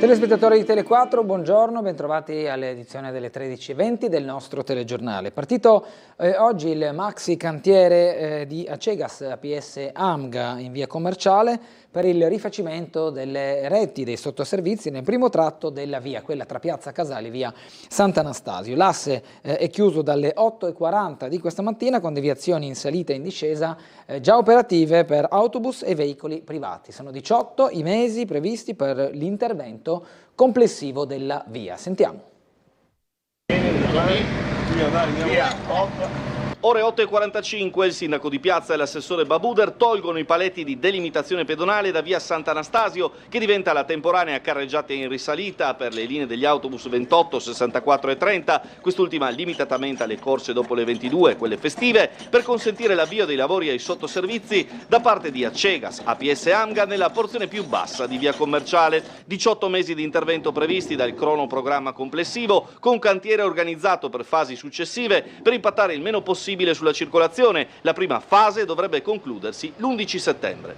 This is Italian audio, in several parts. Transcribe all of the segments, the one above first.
Telespettatori di Tele4, buongiorno, bentrovati all'edizione delle 13:20 del nostro telegiornale. Partito oggi il maxi cantiere di Acegas APS AMGA in via Commerciale per il rifacimento delle reti dei sottoservizi nel primo tratto della via, quella tra Piazza Casali e via Sant'Anastasio. L'asse è chiuso dalle 8:40 di questa mattina con deviazioni in salita e in discesa già operative per autobus e veicoli privati. Sono 18 i mesi previsti per l'intervento complessivo della via. Sentiamo. Ore 8:45, il sindaco di Piazza e l'assessore Babuder tolgono i paletti di delimitazione pedonale da via Sant'Anastasio, che diventa la temporanea carreggiata in risalita per le linee degli autobus 28, 64 e 30, quest'ultima limitatamente alle corse dopo le 22, quelle festive, per consentire l'avvio dei lavori ai sottoservizi da parte di Acegas APS AMGA nella porzione più bassa di via Commerciale. 18 mesi di intervento previsti dal cronoprogramma complessivo, con cantiere organizzato per fasi successive per impattare il meno possibile sulla circolazione. La prima fase dovrebbe concludersi l'11 settembre.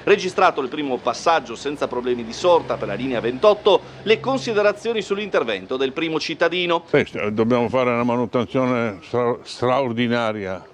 Registrato il primo passaggio senza problemi di sorta per la linea 28, le considerazioni sull'intervento del primo cittadino. Dobbiamo fare una manutenzione straordinaria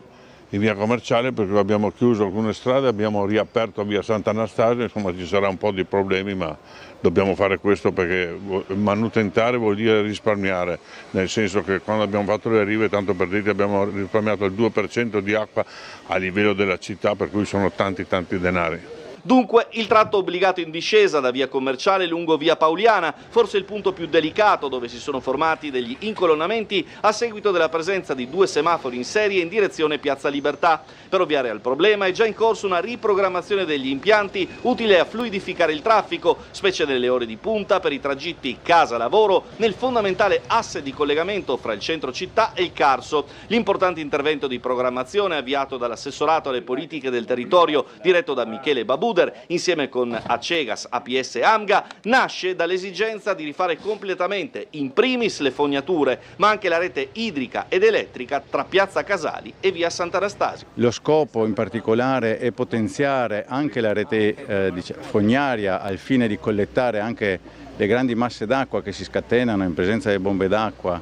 in via Commerciale perché abbiamo chiuso alcune strade, abbiamo riaperto via Sant'Anastasio, insomma ci sarà un po' di problemi, ma dobbiamo fare questo perché manutentare vuol dire risparmiare, nel senso che quando abbiamo fatto le rive, tanto per dire, abbiamo risparmiato il 2% di acqua a livello della città, per cui sono tanti denari. Dunque il tratto obbligato in discesa da via Commerciale lungo via Pauliana, forse il punto più delicato dove si sono formati degli incolonnamenti a seguito della presenza di 2 semafori in serie in direzione Piazza Libertà. Per ovviare al problema è già in corso una riprogrammazione degli impianti utile a fluidificare il traffico, specie nelle ore di punta per i tragitti casa-lavoro nel fondamentale asse di collegamento fra il centro città e il Carso. L'importante intervento di programmazione avviato dall'assessorato alle politiche del territorio diretto da Michele Babuder insieme con Acegas APS AMGA nasce dall'esigenza di rifare completamente in primis le fognature, ma anche la rete idrica ed elettrica tra Piazza Casali e via Sant'Anastasio. Lo scopo in particolare è potenziare anche la rete fognaria al fine di collettare anche le grandi masse d'acqua che si scatenano in presenza delle bombe d'acqua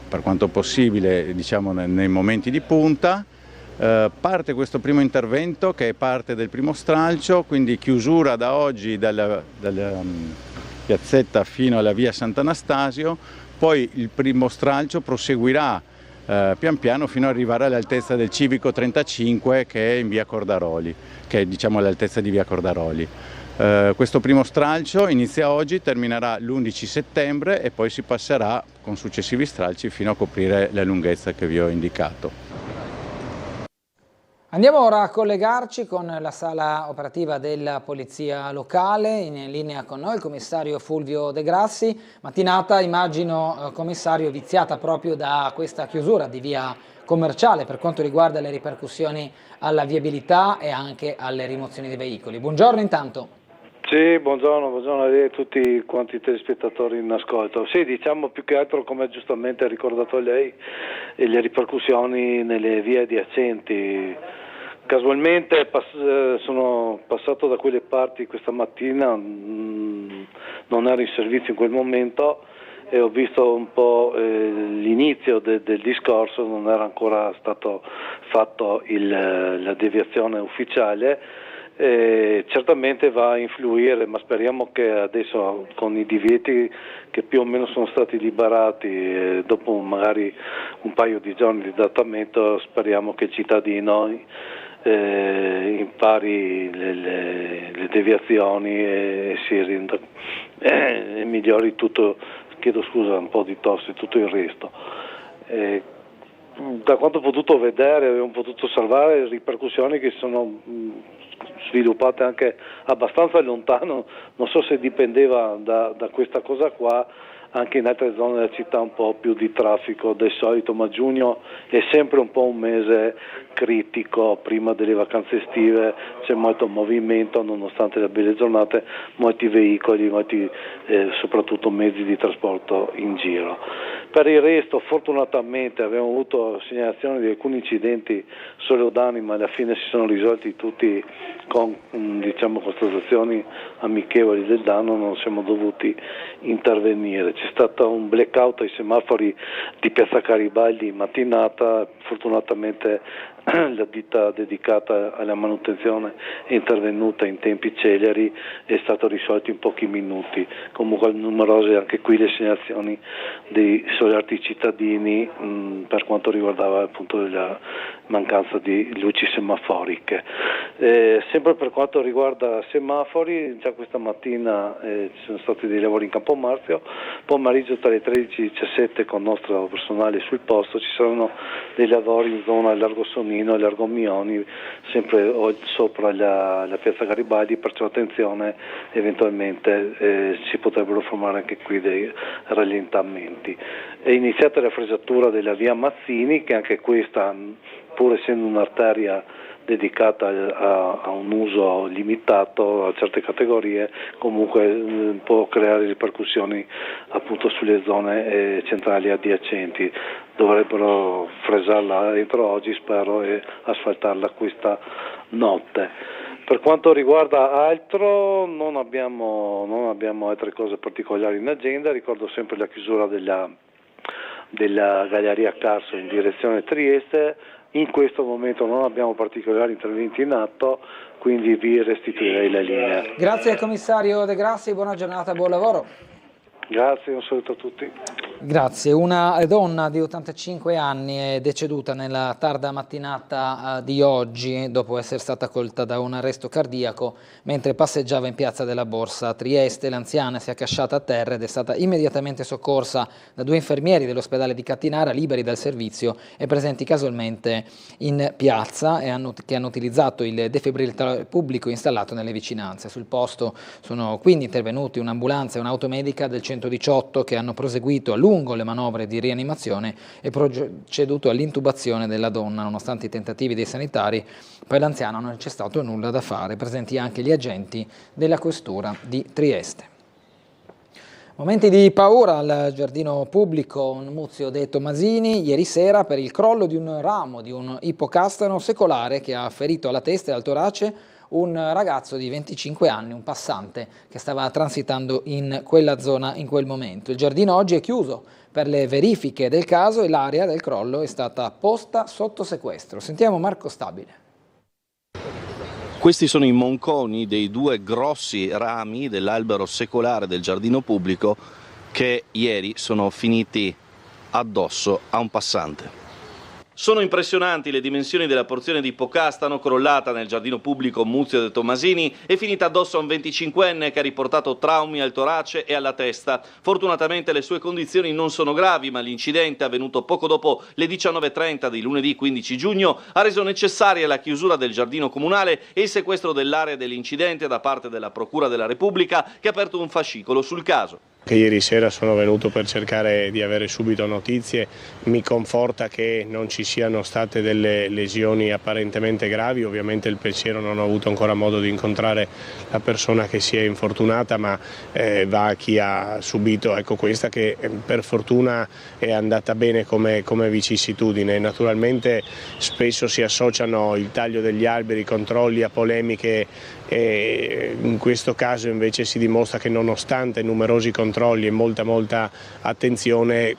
per quanto possibile, diciamo, nei momenti di punta. Parte questo primo intervento che è parte del primo stralcio, quindi chiusura da oggi dalla piazzetta fino alla via Sant'Anastasio, poi il primo stralcio proseguirà pian piano fino ad arrivare all'altezza del Civico 35 che è in via Cordaroli, che è, diciamo, all'altezza di via Cordaroli. Questo primo stralcio inizia oggi, terminerà l'11 settembre e poi si passerà con successivi stralci fino a coprire la lunghezza che vi ho indicato. Andiamo ora a collegarci con la sala operativa della Polizia Locale, in linea con noi il commissario Fulvio De Grassi. Mattinata, immagino, commissario, viziata proprio da questa chiusura di via Commerciale per quanto riguarda le ripercussioni alla viabilità e anche alle rimozioni dei veicoli. Buongiorno intanto. Sì, buongiorno a lei e tutti quanti i telespettatori in ascolto. Sì, diciamo più che altro, come giustamente ha ricordato lei, le ripercussioni nelle vie adiacenti. Casualmente sono passato da quelle parti questa mattina, non ero in servizio in quel momento e ho visto un po' l'inizio del discorso, non era ancora stato fatto la deviazione ufficiale. Certamente va a influire, ma speriamo che adesso con i divieti che più o meno sono stati liberati dopo magari un paio di giorni di datamento, speriamo che il cittadino impari le deviazioni e si renda e migliori tutto, chiedo scusa, un po' di tosse, tutto il resto. Da quanto ho potuto vedere, abbiamo potuto salvare ripercussioni che sono sviluppate anche abbastanza lontano, non so se dipendeva da questa cosa qua, anche in altre zone della città un po' più di traffico del solito, ma giugno è sempre un po' un mese critico, prima delle vacanze estive c'è molto movimento nonostante le belle giornate, molti veicoli, soprattutto mezzi di trasporto in giro. Per il resto fortunatamente abbiamo avuto segnalazioni di alcuni incidenti soleodani, ma alla fine si sono risolti tutti con constatazioni amichevoli del danno, non siamo dovuti intervenire. C'è stato un blackout ai semafori di Piazza Garibaldi in mattinata, fortunatamente la ditta dedicata alla manutenzione è intervenuta in tempi celeri, è stato risolto in pochi minuti. Comunque numerose anche qui le segnalazioni dei soliti cittadini per quanto riguardava appunto la mancanza di luci semaforiche. Sempre per quanto riguarda semafori, già questa mattina ci sono stati dei lavori in Campomarzio, pomeriggio tra le 13 e 17 con il nostro personale sul posto ci saranno dei lavori in zona Largo Sonino e Largo Mioni, sempre sopra la Piazza Garibaldi, perciò attenzione, eventualmente si potrebbero formare anche qui dei rallentamenti. È iniziata la fresatura della via Mazzini, che anche questa, pur essendo un'arteria dedicata a un uso limitato a certe categorie, comunque può creare ripercussioni appunto sulle zone centrali adiacenti. Dovrebbero fresarla entro oggi, spero, e asfaltarla questa notte. Per quanto riguarda altro, non abbiamo altre cose particolari in agenda. Ricordo sempre la chiusura della Galleria Carso in direzione Trieste. In questo momento non abbiamo particolari interventi in atto, quindi vi restituirei la linea. Grazie al commissario De Grassi, buona giornata, buon lavoro. Grazie, un saluto a tutti. Grazie. Una donna di 85 anni è deceduta nella tarda mattinata di oggi dopo essere stata colta da un arresto cardiaco mentre passeggiava in piazza della Borsa a Trieste. L'anziana si è accasciata a terra ed è stata immediatamente soccorsa da 2 infermieri dell'ospedale di Cattinara liberi dal servizio e presenti casualmente in piazza che hanno utilizzato il defibrillatore pubblico installato nelle vicinanze. Sul posto sono quindi intervenuti un'ambulanza e un'automedica del 118 che hanno proseguito a lungo le manovre di rianimazione e proceduto all'intubazione della donna. Nonostante i tentativi dei sanitari, per l'anziana non c'è stato nulla da fare. Presenti anche gli agenti della questura di Trieste. Momenti di paura al giardino pubblico Muzio de Tomasini ieri sera per il crollo di un ramo di un ippocastano secolare che ha ferito alla testa e al torace un ragazzo di 25 anni, un passante che stava transitando in quella zona in quel momento. Il giardino oggi è chiuso per le verifiche del caso e l'area del crollo è stata posta sotto sequestro. Sentiamo Marco Stabile. Questi sono i monconi dei 2 grossi rami dell'albero secolare del giardino pubblico che ieri sono finiti addosso a un passante. Sono impressionanti le dimensioni della porzione di ippocastano crollata nel giardino pubblico Muzio de Tomasini e finita addosso a un 25enne che ha riportato traumi al torace e alla testa. Fortunatamente le sue condizioni non sono gravi, ma l'incidente avvenuto poco dopo le 19:30 di lunedì 15 giugno ha reso necessaria la chiusura del giardino comunale e il sequestro dell'area dell'incidente da parte della Procura della Repubblica, che ha aperto un fascicolo sul caso. Che ieri sera sono venuto per cercare di avere subito notizie, mi conforta che non ci siano state delle lesioni apparentemente gravi. Ovviamente il pensiero non ho avuto ancora modo di incontrare la persona che si è infortunata, ma va a chi ha subito, ecco, questa che per fortuna è andata bene come vicissitudine. Naturalmente spesso si associano il taglio degli alberi, i controlli a polemiche, e in questo caso invece si dimostra che nonostante numerosi controlli e molta attenzione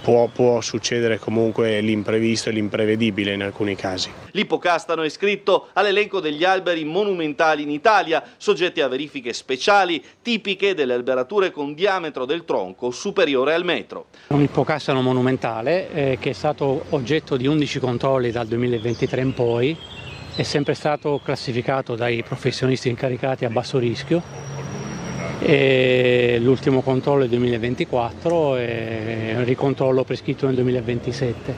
può succedere comunque l'imprevisto e l'imprevedibile in alcuni casi. L'ippocastano è iscritto all'elenco degli alberi monumentali in Italia, soggetti a verifiche speciali tipiche delle alberature con diametro del tronco superiore al metro. Un ippocastano monumentale che è stato oggetto di 11 controlli dal 2023 in poi. È sempre stato classificato dai professionisti incaricati a basso rischio. L'ultimo controllo è 2024 e il ricontrollo prescritto nel 2027.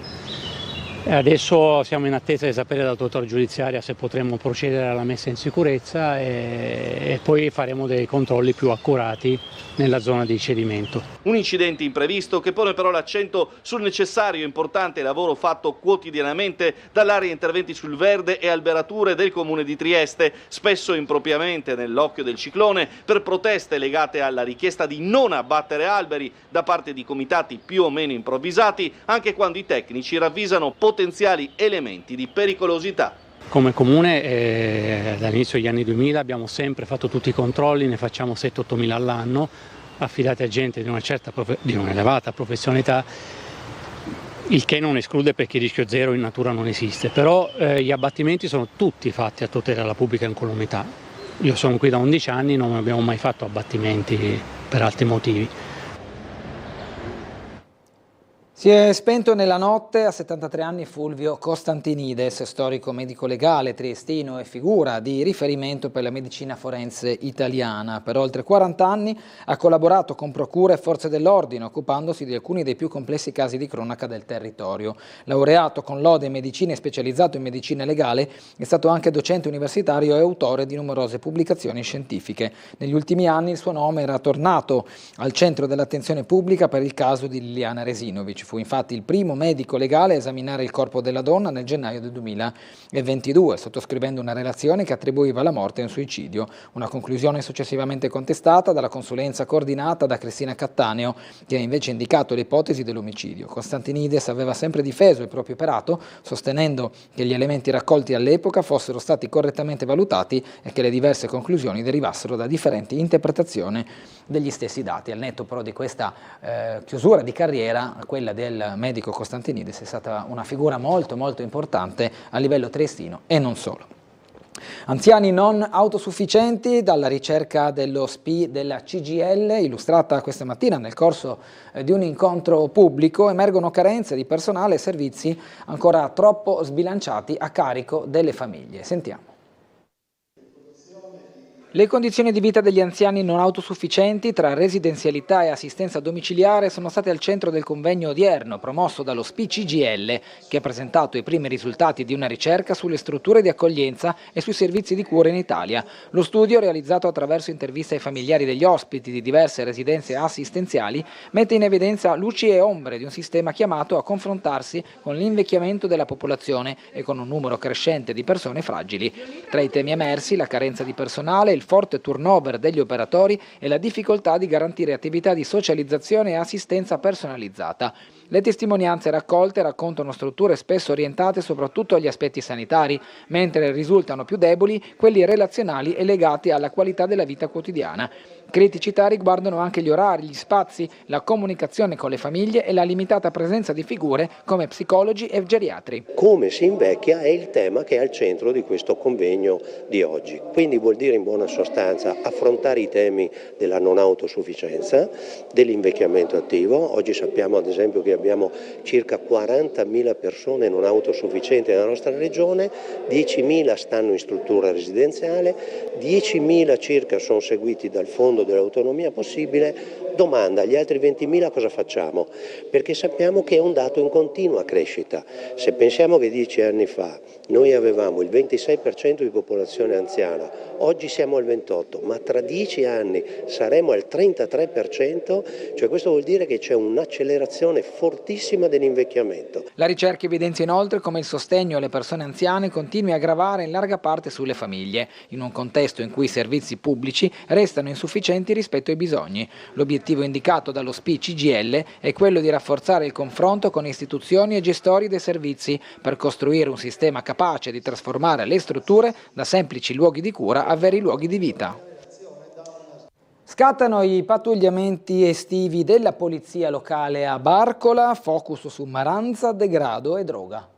Adesso siamo in attesa di sapere dall'autorità giudiziaria se potremo procedere alla messa in sicurezza e poi faremo dei controlli più accurati nella zona di cedimento. Un incidente imprevisto che pone però l'accento sul necessario e importante lavoro fatto quotidianamente dall'area interventi sul verde e alberature del comune di Trieste, spesso impropriamente nell'occhio del ciclone per proteste legate alla richiesta di non abbattere alberi da parte di comitati più o meno improvvisati, anche quando i tecnici ravvisano potenziali elementi di pericolosità. Come comune dall'inizio degli anni 2000 abbiamo sempre fatto tutti i controlli, ne facciamo 7-8 mila all'anno, affidati a gente di un'elevata professionalità, il che non esclude perché il rischio zero in natura non esiste, però gli abbattimenti sono tutti fatti a tutela della pubblica incolumità. Io sono qui da 11 anni, non abbiamo mai fatto abbattimenti per altri motivi. Si è spento nella notte a 73 anni Fulvio Costantinides, storico medico legale triestino e figura di riferimento per la medicina forense italiana. Per oltre 40 anni ha collaborato con procure e forze dell'ordine, occupandosi di alcuni dei più complessi casi di cronaca del territorio. Laureato con lode in medicina e specializzato in medicina legale, è stato anche docente universitario e autore di numerose pubblicazioni scientifiche. Negli ultimi anni il suo nome era tornato al centro dell'attenzione pubblica per il caso di Liliana Resinovic. Fu infatti il primo medico legale a esaminare il corpo della donna nel gennaio del 2022, sottoscrivendo una relazione che attribuiva la morte a un suicidio, una conclusione successivamente contestata dalla consulenza coordinata da Cristina Cattaneo, che ha invece indicato l'ipotesi dell'omicidio. Costantinides aveva sempre difeso il proprio operato, sostenendo che gli elementi raccolti all'epoca fossero stati correttamente valutati e che le diverse conclusioni derivassero da differenti interpretazioni degli stessi dati. Al netto però di questa chiusura di carriera, quella del medico Costantinides è stata una figura molto importante a livello triestino e non solo. Anziani non autosufficienti, dalla ricerca dello SPI della CGIL, illustrata questa mattina nel corso di un incontro pubblico, emergono carenze di personale e servizi ancora troppo sbilanciati a carico delle famiglie. Sentiamo. Le condizioni di vita degli anziani non autosufficienti tra residenzialità e assistenza domiciliare sono state al centro del convegno odierno promosso dallo SPI CGIL, che ha presentato i primi risultati di una ricerca sulle strutture di accoglienza e sui servizi di cura in Italia. Lo studio, realizzato attraverso interviste ai familiari degli ospiti di diverse residenze assistenziali, mette in evidenza luci e ombre di un sistema chiamato a confrontarsi con l'invecchiamento della popolazione e con un numero crescente di persone fragili. Tra i temi emersi la carenza di personale, il forte turnover degli operatori e la difficoltà di garantire attività di socializzazione e assistenza personalizzata. Le testimonianze raccolte raccontano strutture spesso orientate soprattutto agli aspetti sanitari, mentre risultano più deboli quelli relazionali e legati alla qualità della vita quotidiana. Criticità riguardano anche gli orari, gli spazi, la comunicazione con le famiglie e la limitata presenza di figure come psicologi e geriatri. Come si invecchia è il tema che è al centro di questo convegno di oggi. Quindi vuol dire in buona sostanza affrontare i temi della non autosufficienza, dell'invecchiamento attivo. Oggi sappiamo ad esempio che abbiamo circa 40.000 persone non autosufficienti nella nostra regione, 10.000 stanno in struttura residenziale, 10.000 circa sono seguiti dal Fondo dell'autonomia possibile. Domanda, gli altri 20.000 cosa facciamo? Perché sappiamo che è un dato in continua crescita. Se pensiamo che 10 anni fa noi avevamo il 26% di popolazione anziana, oggi siamo al 28%, ma tra 10 anni saremo al 33%, cioè questo vuol dire che c'è un'accelerazione fortissima dell'invecchiamento. La ricerca evidenzia inoltre come il sostegno alle persone anziane continui a gravare in larga parte sulle famiglie, in un contesto in cui i servizi pubblici restano insufficienti rispetto ai bisogni. L'obiettivo indicato dallo SPI CGIL è quello di rafforzare il confronto con istituzioni e gestori dei servizi per costruire un sistema capace di trasformare le strutture da semplici luoghi di cura a veri luoghi di vita. Scattano i pattugliamenti estivi della polizia locale a Barcola, focus su maranza, degrado e droga.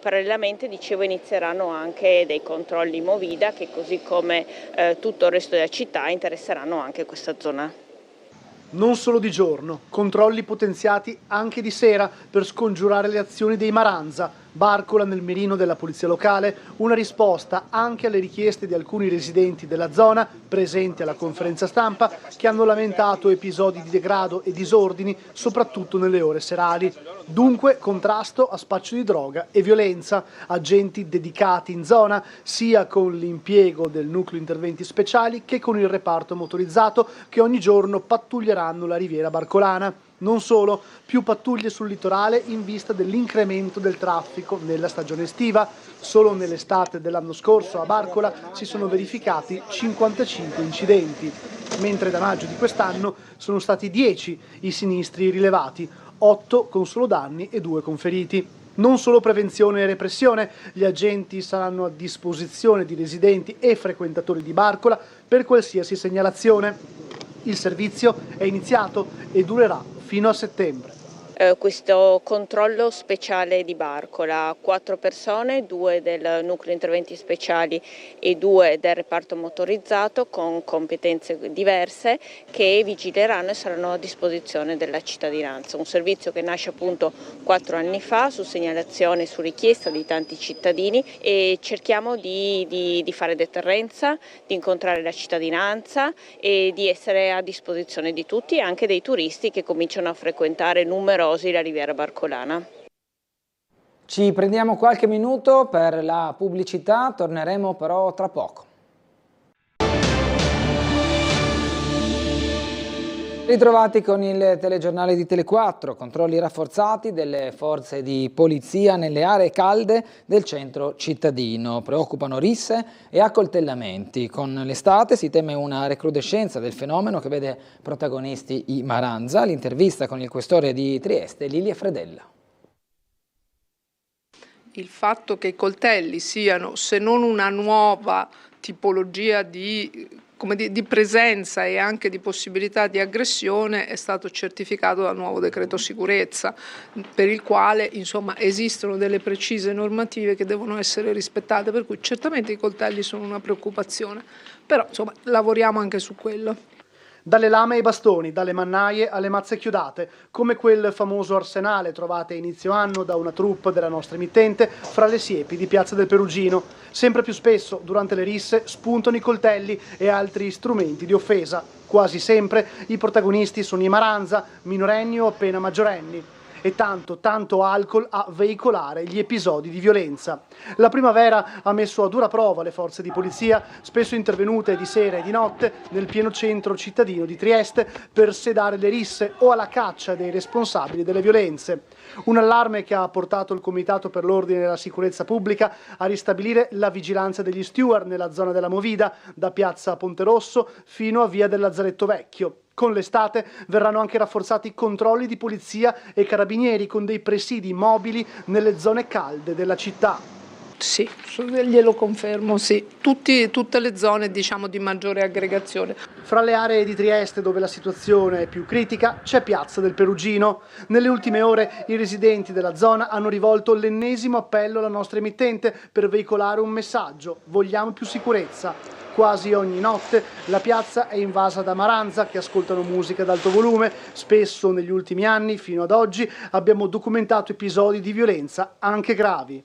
Parallelamente, dicevo, inizieranno anche dei controlli Movida che, così come tutto il resto della città, interesseranno anche questa zona. Non solo di giorno, controlli potenziati anche di sera per scongiurare le azioni dei maranza. Barcola nel mirino della polizia locale, una risposta anche alle richieste di alcuni residenti della zona presenti alla conferenza stampa che hanno lamentato episodi di degrado e disordini soprattutto nelle ore serali. Dunque contrasto a spaccio di droga e violenza, agenti dedicati in zona sia con l'impiego del nucleo interventi speciali che con il reparto motorizzato che ogni giorno pattuglieranno la riviera barcolana. Non solo, più pattuglie sul litorale in vista dell'incremento del traffico nella stagione estiva. Solo nell'estate dell'anno scorso a Barcola si sono verificati 55 incidenti, mentre da maggio di quest'anno sono stati 10 i sinistri rilevati, 8 con solo danni e 2 con feriti. Non solo prevenzione e repressione, gli agenti saranno a disposizione di residenti e frequentatori di Barcola per qualsiasi segnalazione. Il servizio è iniziato e durerà fino a settembre. Questo controllo speciale di Barcola, 4 persone, 2 del nucleo interventi speciali e 2 del reparto motorizzato con competenze diverse che vigileranno e saranno a disposizione della cittadinanza. Un servizio che nasce appunto 4 anni fa su segnalazione e su richiesta di tanti cittadini e cerchiamo di fare deterrenza, di incontrare la cittadinanza e di essere a disposizione di tutti e anche dei turisti che cominciano a frequentare numerosi la riviera barcolana. Ci prendiamo qualche minuto per la pubblicità, torneremo però tra poco. Ritrovati con il telegiornale di Tele4, controlli rafforzati delle forze di polizia nelle aree calde del centro cittadino. Preoccupano risse e accoltellamenti. Con l'estate si teme una recrudescenza del fenomeno che vede protagonisti i Maranza. L'intervista con il questore di Trieste, Lilia Fredella. Il fatto che i coltelli siano, se non una nuova tipologia di presenza e anche di possibilità di aggressione, è stato certificato dal nuovo decreto sicurezza, per il quale insomma esistono delle precise normative che devono essere rispettate, per cui certamente i coltelli sono una preoccupazione, però insomma lavoriamo anche su quello. Dalle lame ai bastoni, dalle mannaie alle mazze chiodate, come quel famoso arsenale trovato a inizio anno da una troupe della nostra emittente fra le siepi di Piazza del Perugino. Sempre più spesso, durante le risse, spuntano i coltelli e altri strumenti di offesa. Quasi sempre i protagonisti sono i Maranza, minorenni o appena maggiorenni. E tanto alcol a veicolare gli episodi di violenza. La primavera ha messo a dura prova le forze di polizia, spesso intervenute di sera e di notte nel pieno centro cittadino di Trieste per sedare le risse o alla caccia dei responsabili delle violenze. Un allarme che ha portato il Comitato per l'Ordine e la Sicurezza Pubblica a ristabilire la vigilanza degli steward nella zona della Movida, da piazza Ponte Rosso fino a via del Lazzaretto Vecchio. Con l'estate verranno anche rafforzati i controlli di polizia e carabinieri con dei presidi mobili nelle zone calde della città. Sì, glielo confermo, sì. Tutte le zone diciamo di maggiore aggregazione. Fra le aree di Trieste dove la situazione è più critica c'è Piazza del Perugino. Nelle ultime ore i residenti della zona hanno rivolto l'ennesimo appello alla nostra emittente per veicolare un messaggio: vogliamo più sicurezza. Quasi ogni notte la piazza è invasa da Maranza che ascoltano musica ad alto volume. Spesso negli ultimi anni, fino ad oggi, abbiamo documentato episodi di violenza anche gravi.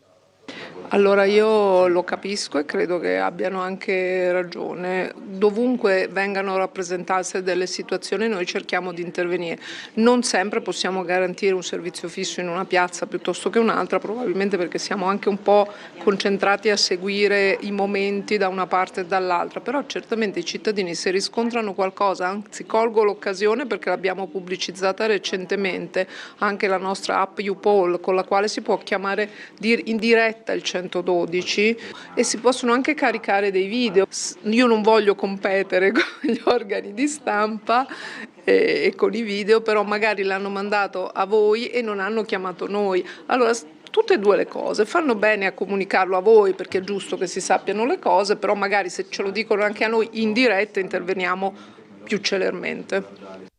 Allora io lo capisco e credo che abbiano anche ragione. Dovunque vengano rappresentate delle situazioni noi cerchiamo di intervenire. Non sempre possiamo garantire un servizio fisso in una piazza piuttosto che un'altra, probabilmente perché siamo anche un po' concentrati a seguire i momenti da una parte e dall'altra, però certamente i cittadini se riscontrano qualcosa, anzi colgo l'occasione perché l'abbiamo pubblicizzata recentemente, anche la nostra app YouPoll con la quale si può chiamare in diretta il 112 e si possono anche caricare dei video. Io non voglio competere con gli organi di stampa e con i video, però magari l'hanno mandato a voi e non hanno chiamato noi. Allora tutte e due le cose, fanno bene a comunicarlo a voi perché è giusto che si sappiano le cose, però magari se ce lo dicono anche a noi in diretta interveniamo più celermente.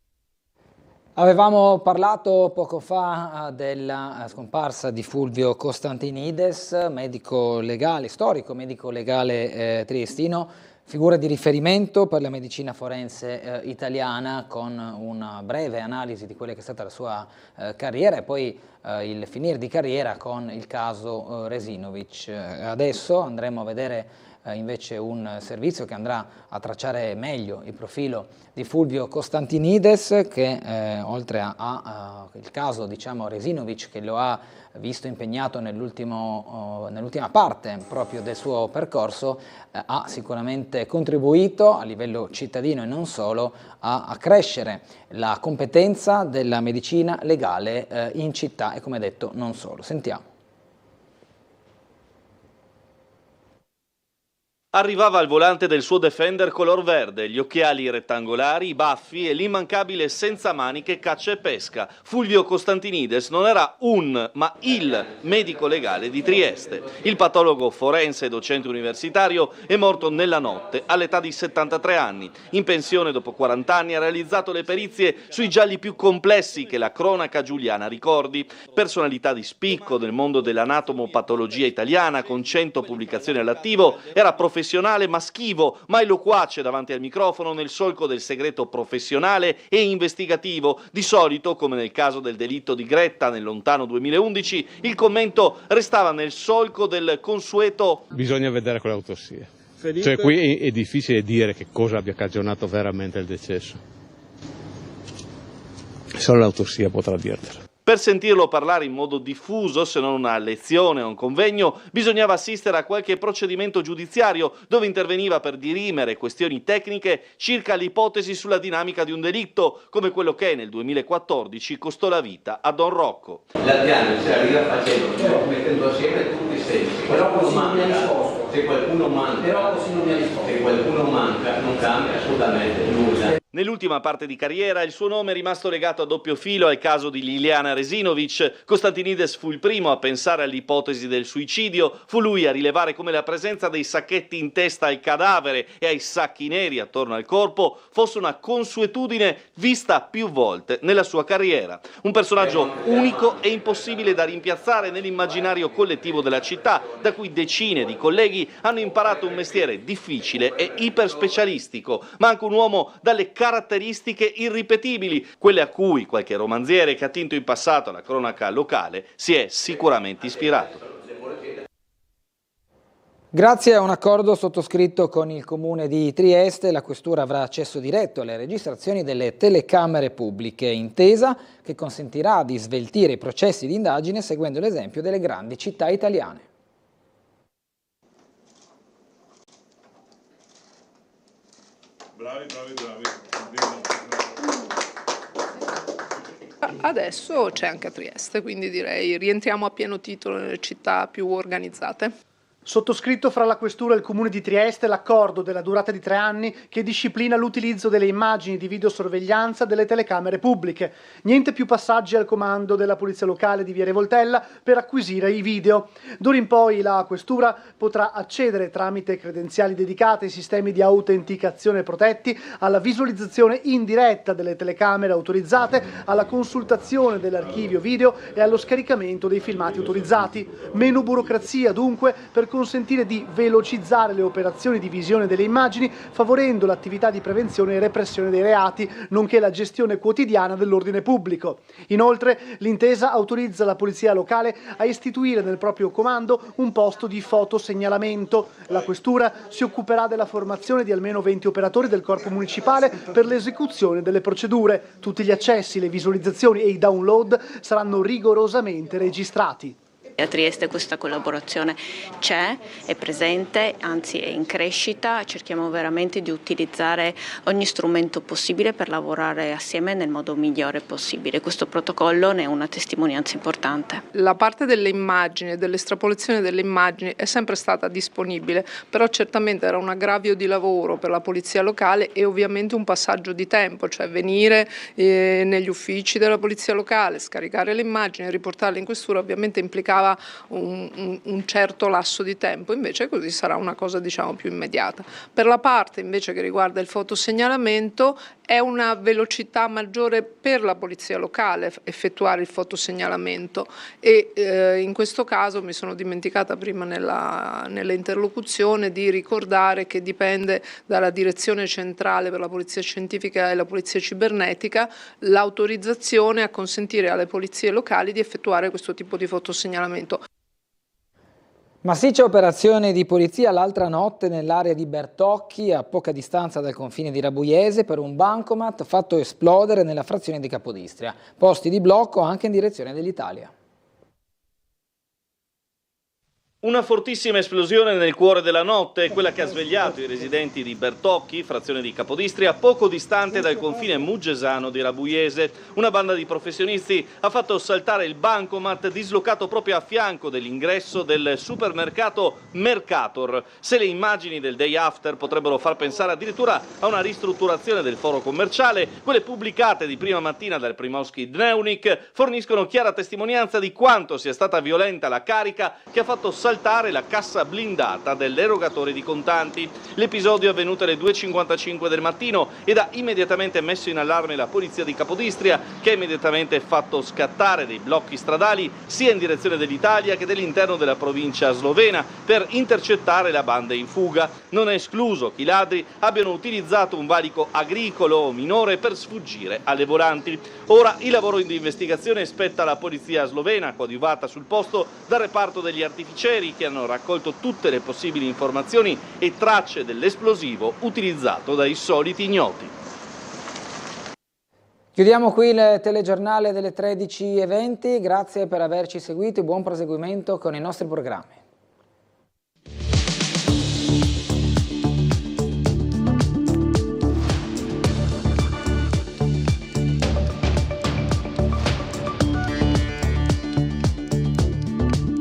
Avevamo parlato poco fa della scomparsa di Fulvio Costantinides, medico legale, storico medico legale triestino, figura di riferimento per la medicina forense italiana, con una breve analisi di quella che è stata la sua carriera e poi il finire di carriera con il caso Resinovic. Adesso andremo a vedere invece un servizio che andrà a tracciare meglio il profilo di Fulvio Costantinides, che oltre il caso, diciamo, Resinovic, che lo ha visto impegnato nell'ultima parte proprio del suo percorso, ha sicuramente contribuito a livello cittadino e non solo a crescere la competenza della medicina legale in città e, come detto, non solo. Sentiamo. Arrivava al volante del suo Defender color verde, gli occhiali rettangolari, i baffi e l'immancabile senza maniche caccia e pesca. Fulvio Costantinides non era un, ma il medico legale di Trieste. Il patologo forense e docente universitario è morto nella notte all'età di 73 anni. In pensione dopo 40 anni ha realizzato le perizie sui gialli più complessi che la cronaca giuliana ricordi. Personalità di spicco nel mondo dell'anatomopatologia italiana, con 100 pubblicazioni all'attivo, era professionale ma schivo, mai loquace davanti al microfono, nel solco del segreto professionale e investigativo. Di solito, come nel caso del delitto di Gretta nel lontano 2011, il commento restava nel solco del consueto "bisogna vedere con le autopsie". Cioè qui è difficile dire che cosa abbia cagionato veramente il decesso. Solo l'autopsia potrà dirtelo. Per sentirlo parlare in modo diffuso, se non una lezione o un convegno, bisognava assistere a qualche procedimento giudiziario dove interveniva per dirimere questioni tecniche circa l'ipotesi sulla dinamica di un delitto, come quello che nel 2014 costò la vita a Don Rocco. La diagnosi arriva facendo, mettendo assieme tutti i sensi. Se qualcuno manca, non cambia assolutamente nulla. Nell'ultima parte di carriera il suo nome è rimasto legato a doppio filo al caso di Liliana Resinovic. Costantinides fu il primo a pensare all'ipotesi del suicidio, fu lui a rilevare come la presenza dei sacchetti in testa al cadavere e ai sacchi neri attorno al corpo fosse una consuetudine vista più volte nella sua carriera. Un personaggio unico e impossibile da rimpiazzare nell'immaginario collettivo della città, da cui decine di colleghi hanno imparato un mestiere difficile e iperspecialistico, ma anche un uomo dalle caratteristiche irripetibili, quelle a cui qualche romanziere che ha attinto in passato alla cronaca locale si è sicuramente ispirato. Grazie a un accordo sottoscritto con il Comune di Trieste, la Questura avrà accesso diretto alle registrazioni delle telecamere pubbliche, intesa che consentirà di sveltire i processi di indagine seguendo l'esempio delle grandi città italiane. Bravi. Adesso c'è anche a Trieste, quindi direi rientriamo a pieno titolo nelle città più organizzate. Sottoscritto fra la Questura e il Comune di Trieste l'accordo della durata di 3 anni che disciplina l'utilizzo delle immagini di videosorveglianza delle telecamere pubbliche. Niente più passaggi al comando della Polizia Locale di Via Revoltella per acquisire i video. D'ora in poi la Questura potrà accedere tramite credenziali dedicate ai sistemi di autenticazione protetti alla visualizzazione in diretta delle telecamere autorizzate, alla consultazione dell'archivio video e allo scaricamento dei filmati autorizzati. Meno burocrazia dunque per consentire di velocizzare le operazioni di visione delle immagini, favorendo l'attività di prevenzione e repressione dei reati, nonché la gestione quotidiana dell'ordine pubblico. Inoltre, l'intesa autorizza la Polizia Locale a istituire nel proprio comando un posto di fotosegnalamento. La Questura si occuperà della formazione di almeno 20 operatori del corpo municipale per l'esecuzione delle procedure. Tutti gli accessi, le visualizzazioni e i download saranno rigorosamente registrati. A Trieste questa collaborazione c'è, è presente, anzi è in crescita. Cerchiamo veramente di utilizzare ogni strumento possibile per lavorare assieme nel modo migliore possibile. Questo protocollo ne è una testimonianza importante. La parte delle immagini, dell'estrapolazione delle immagini è sempre stata disponibile, però certamente era un aggravio di lavoro per la Polizia Locale e ovviamente un passaggio di tempo, cioè venire negli uffici della Polizia Locale, scaricare le immagini, riportarle in questura, ovviamente implicava richiedeva un certo lasso di tempo, invece così sarà una cosa diciamo più immediata. Per la parte invece che riguarda il fotosegnalamento è una velocità maggiore per la polizia locale effettuare il fotosegnalamento e in questo caso mi sono dimenticata prima nell'interlocuzione di ricordare che dipende dalla direzione centrale per la polizia scientifica e la polizia cibernetica l'autorizzazione a consentire alle polizie locali di effettuare questo tipo di fotosegnalamento. Massiccia operazione di polizia l'altra notte nell'area di Bertocchi, a poca distanza dal confine di Rabuiese, per un bancomat fatto esplodere nella frazione di Capodistria. Posti di blocco anche in direzione dell'Italia. Una fortissima esplosione nel cuore della notte, quella che ha svegliato i residenti di Bertocchi, frazione di Capodistria, poco distante dal confine muggesano di Rabuiese. Una banda di professionisti ha fatto saltare il bancomat dislocato proprio a fianco dell'ingresso del supermercato Mercator. Se le immagini del day after potrebbero far pensare addirittura a una ristrutturazione del foro commerciale, quelle pubblicate di prima mattina dal Primorski Dnevnik forniscono chiara testimonianza di quanto sia stata violenta la carica che ha fatto saltare la cassa blindata dell'erogatore di contanti. L'episodio è avvenuto alle 2:55 del mattino ed ha immediatamente messo in allarme la polizia di Capodistria, che ha immediatamente fatto scattare dei blocchi stradali sia in direzione dell'Italia che dell'interno della provincia slovena per intercettare la banda in fuga. Non è escluso che i ladri abbiano utilizzato un valico agricolo o minore per sfuggire alle volanti. Ora il lavoro di investigazione spetta alla polizia slovena, coadiuvata sul posto dal reparto degli artificieri, che hanno raccolto tutte le possibili informazioni e tracce dell'esplosivo utilizzato dai soliti ignoti. Chiudiamo qui il telegiornale delle 13:20, grazie per averci seguito e buon proseguimento con i nostri programmi.